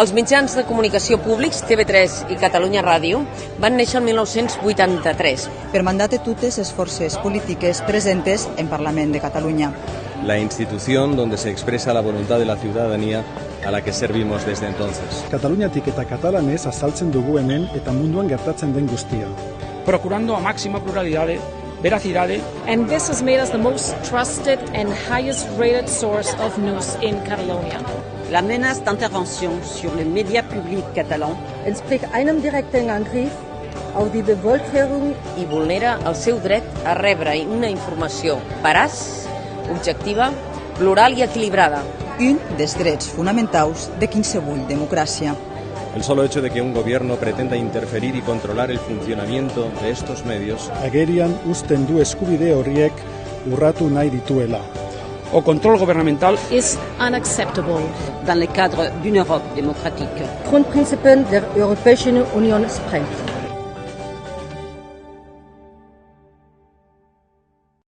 Els mitjans de comunicació públics, TV3 i Catalunya Ràdio, van néixer el 1983. Per mandat de totes les forces polítiques presentes en Parlament de Catalunya. La institución donde se expresa la voluntad de la ciudadanía a la que servimos desde entonces. Kataluniatik eta katalanez azaltzen dugu hemen eta munduan gertatzen den guztia. Procurando a máxima pluralidade, veracidade. And this has made us the most trusted and highest rated source of news in Catalonia. La menace d'intervention sur les médias publics catalans entspricht einem direkten Angriff auf die Bevölkerung i vulnera el seu dret a rebre una informació veraç, objectiva, plural i equilibrada. Un dels drets fonamentals de qualsevol democràcia. El solo hecho de que un gobierno pretenda interferir y controlar el funcionamiento de estos medios agerian uzten du eskubide horiek urratu nahi dituela. O control gubernamental is unacceptable. dans le cadre d'une Europe démocratique. Grundprinzipien der Europäischen Union sprengt.